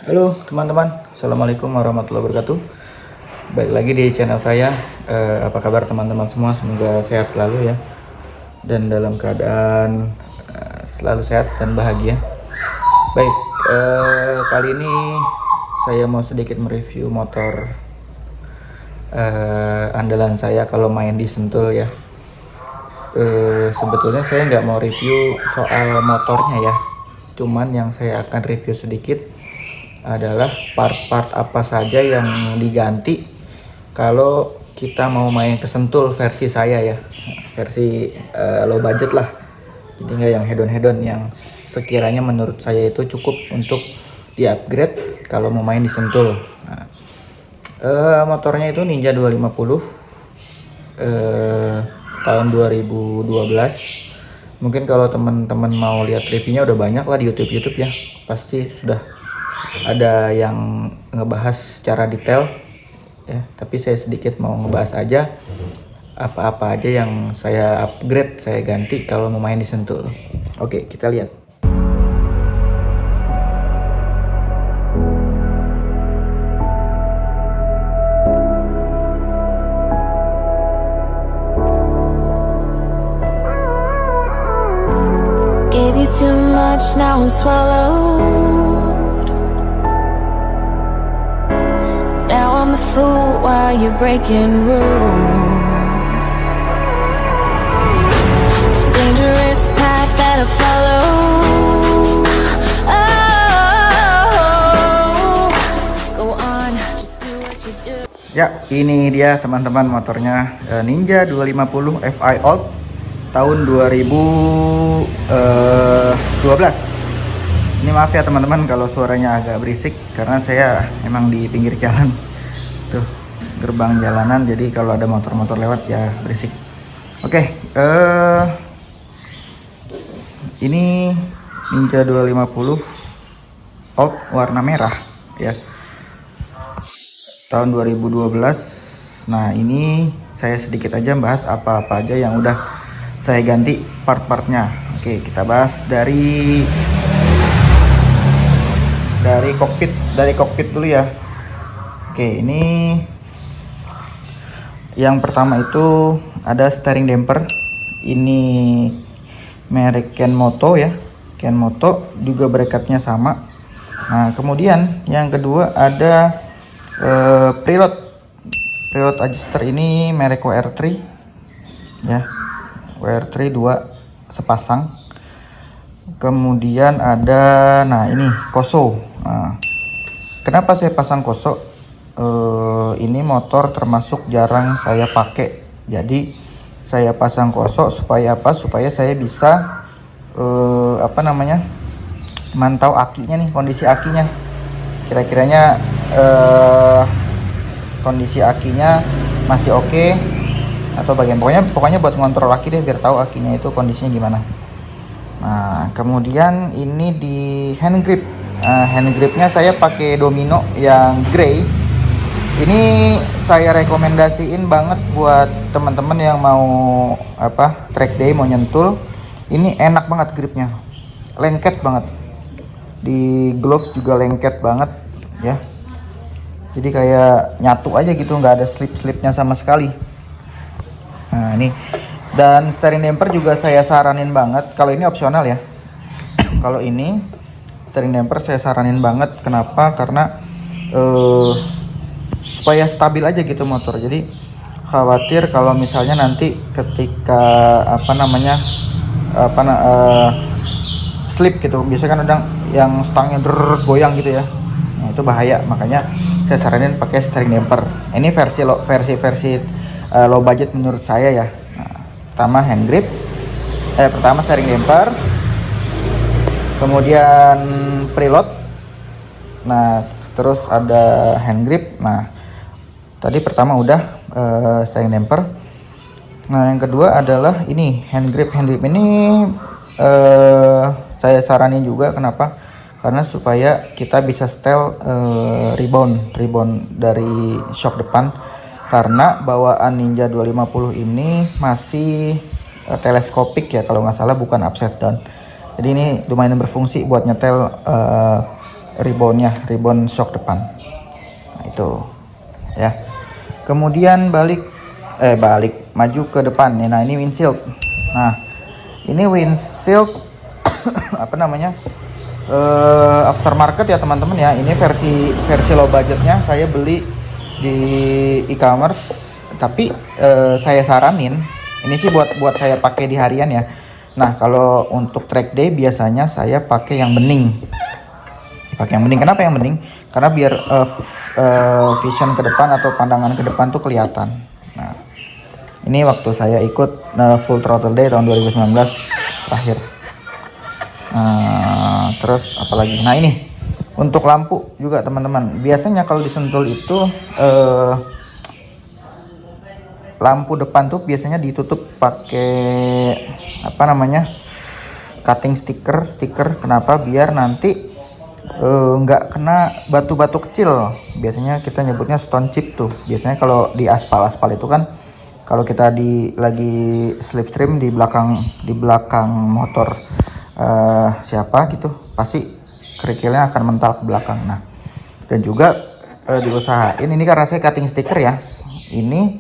Halo teman-teman, Assalamualaikum warahmatullahi wabarakatuh. Balik lagi di channel saya. Apa kabar teman-teman semua? Semoga sehat selalu ya, dan dalam keadaan selalu sehat dan bahagia. Baik, kali ini saya mau sedikit mereview motor andalan saya kalau main di Sentul ya. Sebetulnya saya nggak mau review soal motornya ya, cuman yang saya akan review sedikit adalah part-part apa saja yang diganti kalau kita mau main ke Sentul versi saya ya, versi low budget lah, jadi nggak yang hedon-hedon, yang sekiranya menurut saya itu cukup untuk di upgrade kalau mau main di Sentul. Nah, motornya itu Ninja 250 tahun 2012. Mungkin kalau teman-teman mau lihat reviewnya udah banyak lah di YouTube ya, pasti sudah ada yang ngebahas secara detail ya, tapi saya sedikit mau ngebahas aja apa-apa aja yang saya upgrade, saya ganti kalau mau main di Sentul. Oke, kita lihat. Gave you too much, now I'm swallowed. Now I'm the fool while you're breaking rules. Dangerous path that I follow. Oh, go on, just do what you do. Ya, ini dia teman-teman motornya, Ninja 250 Fi Old tahun 2012. Ini maaf ya teman-teman kalau suaranya agak berisik karena saya emang di pinggir jalan tuh, gerbang jalanan, jadi kalau ada motor-motor lewat ya berisik. Oke, ini Ninja 250 Old warna merah ya, tahun 2012. Nah, ini saya sedikit aja bahas apa-apa aja yang udah saya ganti part-partnya. Oke, kita bahas dari kokpit dulu ya. Oke, ini yang pertama itu ada steering damper. Ini merek Kenmoto ya, Kenmoto, juga bracketnya sama. Nah, kemudian yang kedua ada preload adjuster. Ini merek WR3 ya, WR3 2 sepasang. Kemudian ada, nah ini Koso. Nah, kenapa saya pasang Koso? Ini motor termasuk jarang saya pakai, jadi saya pasang Koso supaya apa? Supaya saya bisa mantau akinya nih, kondisi akinya. Kira-kiranya kondisi akinya masih oke atau bagian, pokoknya buat ngontrol aki deh, biar tahu akinya itu kondisinya gimana. Nah, kemudian ini di hand grip. Hand gripnya saya pakai Domino yang grey. Ini saya rekomendasiin banget buat teman-teman yang mau track day, mau nyentul. Ini enak banget gripnya, lengket banget. Di gloves juga lengket banget ya. Jadi kayak nyatu aja gitu, nggak ada slip-slipnya sama sekali. Nah, ini. Dan steering damper juga saya saranin banget. Kalau ini opsional ya. Kalau ini steering damper saya saranin banget. Kenapa? Karena supaya stabil aja gitu motor. Jadi khawatir kalau misalnya nanti ketika slip gitu. Biasanya kan ada yang stangnya goyang gitu ya. Nah, itu bahaya. Makanya saya saranin pakai steering damper. Ini versi low budget menurut saya ya. Pertama hand grip, pertama steering damper, kemudian preload, nah terus ada hand grip. Nah, tadi pertama udah steering damper. Nah, yang kedua adalah ini hand grip. Hand grip ini saya saranin juga, kenapa? Karena supaya kita bisa setel rebound dari shock depan. Karena bawaan Ninja 250 ini masih teleskopik ya kalau nggak salah, bukan upside down. Jadi ini lumayan berfungsi buat nyetel ribbon shock depan. Nah itu ya. Kemudian balik maju ke depan ya. Nah ini windshield. Nah ini windshield apa namanya, aftermarket ya teman-teman ya. Ini versi low budgetnya, saya beli di e-commerce. Tapi saya saranin ini sih buat saya pakai di harian ya. Nah kalau untuk track day biasanya saya pakai yang bening. Kenapa yang bening? Karena biar vision ke depan atau pandangan ke depan tuh kelihatan. Nah ini waktu saya ikut full throttle day tahun 2019 terakhir. Terus apalagi? Nah ini untuk lampu juga teman-teman. Biasanya kalau di Sentul itu lampu depan tuh biasanya ditutup pakai apa namanya, cutting stiker. Kenapa? Biar nanti nggak kena batu-batu kecil. Biasanya kita nyebutnya stone chip tuh. Biasanya kalau di aspal itu kan, kalau kita lagi slipstream di belakang motor siapa gitu, pasti kerikilnya akan mental ke belakang. Nah dan juga diusahain ini, karena saya cutting stiker ya, ini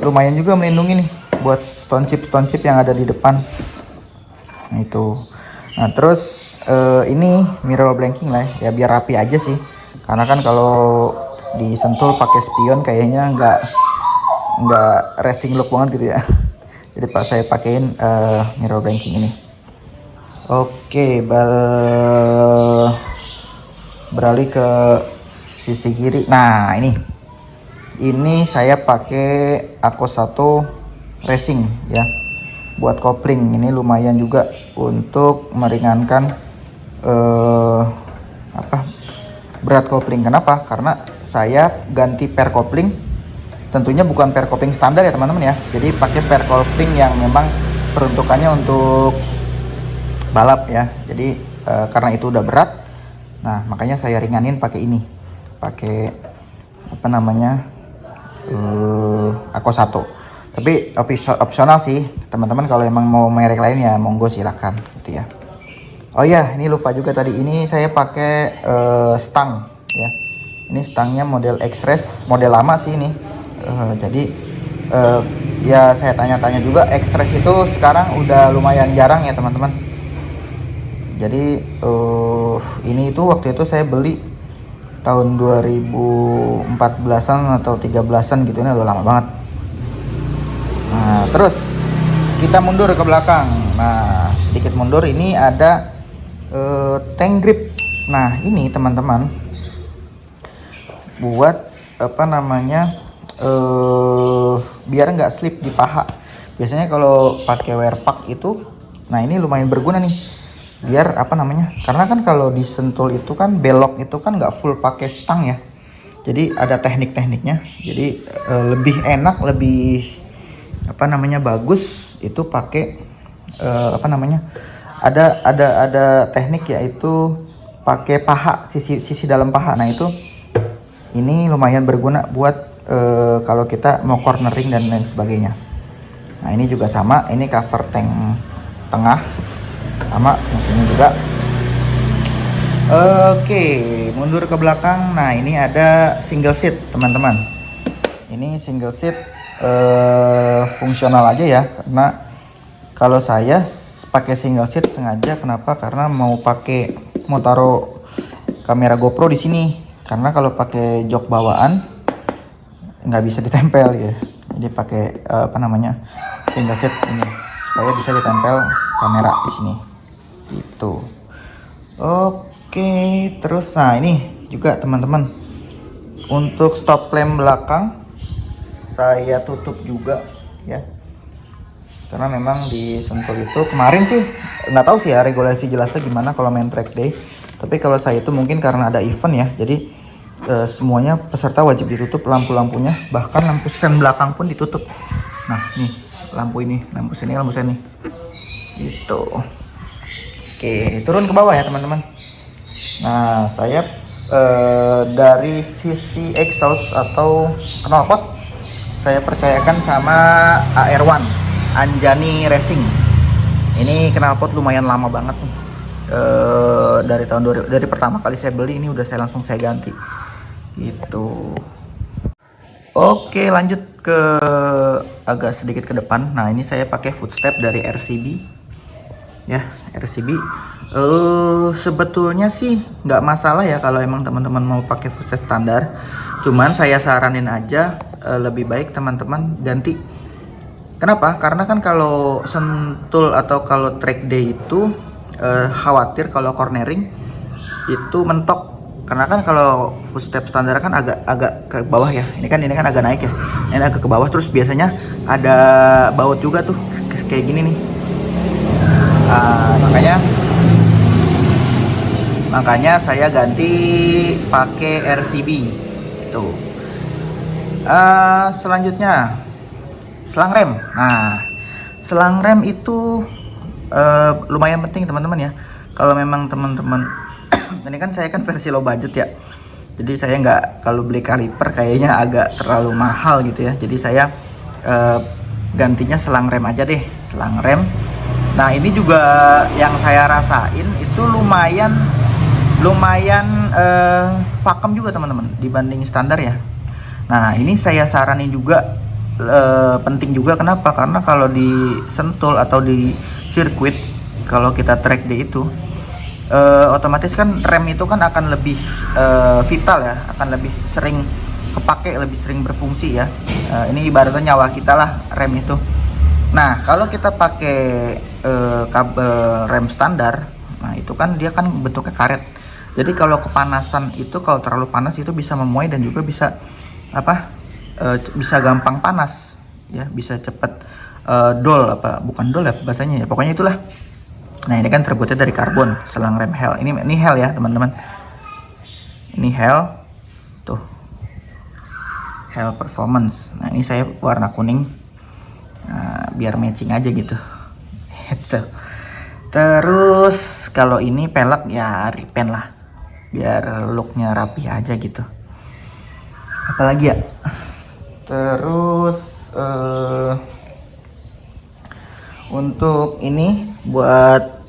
lumayan juga melindungi nih buat stone chip yang ada di depan. Nah itu. Nah terus ini mirror blanking lah ya, biar rapi aja sih. Karena kan kalau di Sentul pakai spion kayaknya nggak racing look banget gitu ya. Jadi saya pakein mirror blanking ini. Oke, beralih ke sisi kiri. Nah ini saya pakai Akos 1 Racing ya, buat kopling. Ini lumayan juga untuk meringankan berat kopling. Kenapa? Karena saya ganti per kopling, tentunya bukan per kopling standar ya teman-teman ya. Jadi pakai per kopling yang memang peruntukannya untuk balap ya. Jadi karena itu udah berat, nah makanya saya ringanin pakai ini, pakai apa namanya, Akos 1. Tapi opsional sih teman-teman, kalau emang mau merek lain ya monggo silakan gitu ya. Oh ya, ini lupa juga tadi, ini saya pakai stang ya. Ini stangnya model X-Race, model lama sih ini. Jadi ya saya tanya-tanya juga, X-Race itu sekarang udah lumayan jarang ya teman-teman. Jadi ini itu waktu itu saya beli tahun 2014an atau 13an gitu, ini udah lama banget. Nah terus kita mundur ke belakang. Nah sedikit mundur, ini ada tank grip. Nah ini teman-teman buat apa namanya, biar nggak slip di paha. Biasanya kalau pakai wear pack itu, nah ini lumayan berguna nih, biar apa namanya, karena kan kalau di Sentul itu kan belok itu kan nggak full pakai stang ya. Jadi ada teknik-tekniknya. Jadi lebih enak, lebih apa namanya, bagus itu pakai apa namanya, ada teknik yaitu pakai paha, sisi dalam paha. Nah itu ini lumayan berguna buat kalau kita mau cornering dan lain sebagainya. Nah ini juga sama, ini cover tank tengah sama mesinnya juga. Oke, mundur ke belakang. Nah ini ada single seat teman-teman. Ini single seat fungsional aja ya, karena kalau saya pakai single seat sengaja. Kenapa? Karena mau taruh kamera GoPro di sini. Karena kalau pakai jok bawaan nggak bisa ditempel ya. Jadi pakai apa namanya, single seat ini supaya bisa ditempel kamera di sini. Gitu. Oke, terus nah ini juga teman-teman, untuk stop lamp belakang saya tutup juga ya, karena memang di Sentul itu kemarin sih nggak tahu sih ya regulasi jelasnya gimana kalau main track day, tapi kalau saya itu mungkin karena ada event ya, jadi semuanya peserta wajib ditutup lampu-lampunya, bahkan lampu sen belakang pun ditutup. Nah nih lampu sen nih gitu. Oke, turun ke bawah ya teman-teman. Nah saya dari sisi exhaust atau knalpot saya percayakan sama AR1 Anjani Racing. Ini knalpot lumayan lama banget nih. dari tahun dari pertama kali saya beli ini udah langsung saya ganti gitu. Oke, lanjut ke agak sedikit ke depan. Nah, ini saya pakai footstep dari RCB ya, RCB. Sebetulnya sih nggak masalah ya kalau emang teman-teman mau pakai footstep standar, cuman saya saranin aja lebih baik teman-teman ganti. Kenapa? Karena kan kalau sentul atau kalau track day itu khawatir kalau cornering itu mentok. Karena kan kalau footstep standar kan agak ke bawah ya. Ini kan agak naik ya. Ini agak ke bawah, terus biasanya ada baut juga tuh kayak gini nih. Makanya saya ganti pakai RCB tuh. Selanjutnya selang rem. Nah, selang rem itu lumayan penting teman-teman ya. Kalau memang teman-teman ini kan saya kan versi low budget ya, jadi saya nggak, kalau beli kaliper kayaknya agak terlalu mahal gitu ya, jadi saya gantinya selang rem aja deh, selang rem. Nah, ini juga yang saya rasain itu lumayan vakum juga teman-teman dibanding standar ya. Nah, ini saya saranin juga penting juga. Kenapa? Karena kalau di sentul atau di sirkuit, kalau kita track day itu otomatis kan rem itu kan akan lebih vital ya, akan lebih sering kepake, lebih sering berfungsi ya. Ini ibaratnya nyawa kita lah rem itu. Nah, kalau kita pakai kabel rem standar, nah itu kan dia kan bentuknya karet. Jadi kalau kepanasan itu, kalau terlalu panas itu bisa memuai dan juga bisa bisa gampang panas ya, bisa cepet dol, bukan dol ya bahasanya ya, pokoknya itulah. Nah, ini kan terbuatnya dari karbon, selang rem Hel. Ini Hel ya teman-teman. Ini Hel tuh, Hel Performance. Nah, ini saya warna kuning, biar matching aja gitu. Itu. Terus kalau ini pelek ya repaint lah, biar looknya rapi aja gitu. Apalagi ya. Terus untuk ini buat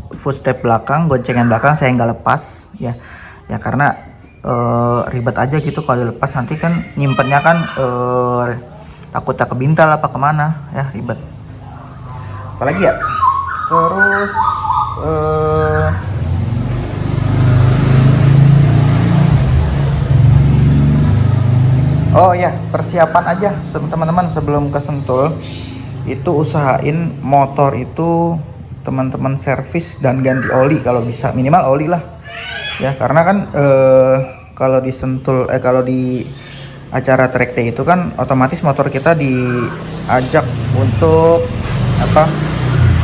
footstep belakang, goncengan belakang saya nggak lepas ya karena ribet aja gitu kalau dilepas, nanti kan nyimpennya kan takutnya kebintal apa kemana ya, ribet. Apalagi ya. Terus oh ya, persiapan aja teman-teman sebelum ke Sentul itu usahain motor itu teman-teman servis dan ganti oli kalau bisa, minimal oli lah ya, karena kan kalau di Sentul kalau di acara track day itu kan otomatis motor kita diajak untuk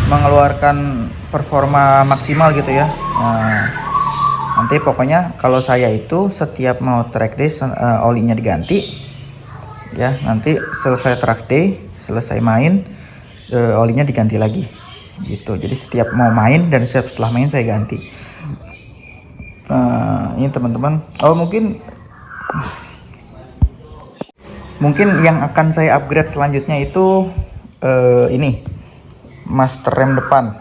mengeluarkan performa maksimal gitu ya. Nah, nanti pokoknya kalau saya itu setiap mau track day olinya diganti ya, nanti selesai track day, selesai main olinya diganti lagi gitu. Jadi setiap mau main dan setiap setelah main saya ganti. Ini teman-teman, mungkin yang akan saya upgrade selanjutnya itu ini master rem depan.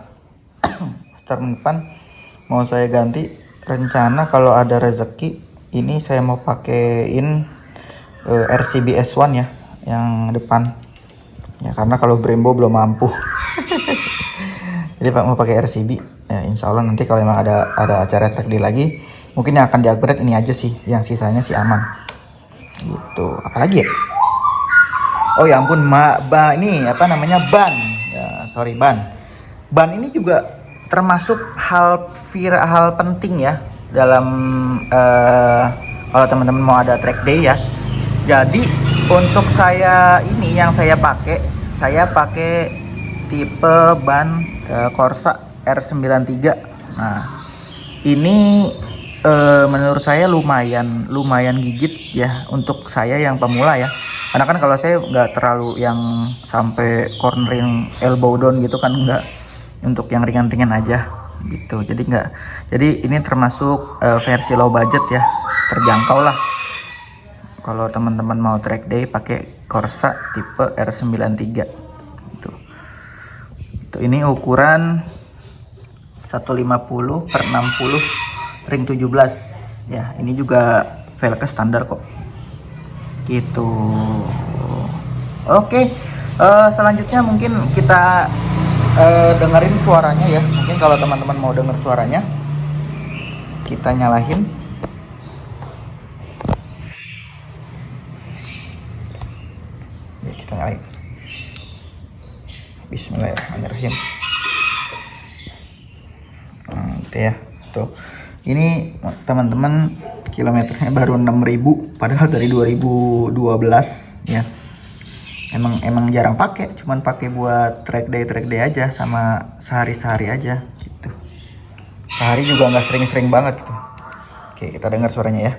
Master rem depan mau saya ganti. Rencana kalau ada rezeki ini saya mau pakein RCB S1 ya, yang depan ya, karena kalau Brembo belum mampu. Jadi mau pakai RCB ya, insya Allah nanti kalau memang ada acara track day lagi mungkin yang akan di-upgrade ini aja sih, yang sisanya sih aman gitu. Apalagi ya, oh ya ampun, ini ban ya, sorry, ban ini juga termasuk hal penting ya dalam kalau teman-teman mau ada track day ya. Jadi untuk saya ini yang saya pakai tipe ban Corsa R93. Nah, ini menurut saya lumayan gigit ya untuk saya yang pemula ya. Karena kan kalau saya nggak terlalu yang sampai cornering elbow down gitu kan, nggak, untuk yang ringan-ringan aja gitu. Jadi ini termasuk versi low budget ya, terjangkau lah kalau teman-teman mau track day pakai Corsa tipe R93 gitu. Ini ukuran 150 per 60 ring 17 ya. Ini juga velgnya standar kok gitu. Oke, selanjutnya mungkin kita dengerin suaranya ya. Mungkin kalau teman-teman mau denger suaranya, kita nyalain. Ya, kita nyalain. Bismillahirrahmanirrahim. Gitu ya. Tuh. Ini teman-teman kilometernya baru 6.000 padahal dari 2012 ya. Emang jarang pakai, cuman pakai buat track day aja sama sehari-sehari aja gitu. Sehari juga nggak sering-sering banget gitu. Oke, kita dengar suaranya ya.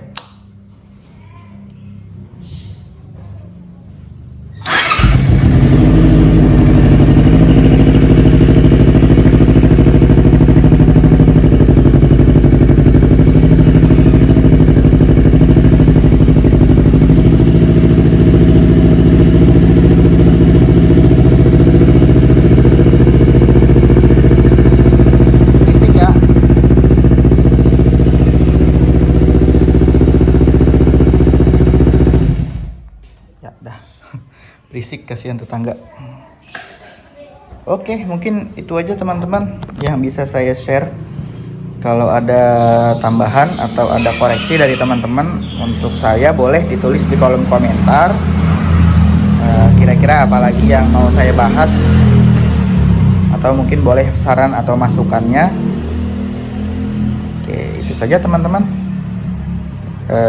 Berisik, kasihan tetangga. Oke, mungkin itu aja teman-teman yang bisa saya share. Kalau ada tambahan atau ada koreksi dari teman-teman untuk saya, boleh ditulis di kolom komentar. Kira-kira apa lagi yang mau saya bahas, atau mungkin boleh saran atau masukannya. Oke, itu saja teman-teman,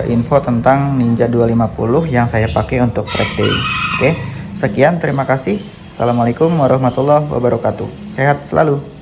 info tentang Ninja 250 yang saya pakai untuk track day. Oke, sekian, terima kasih. Assalamualaikum warahmatullahi wabarakatuh. Sehat selalu.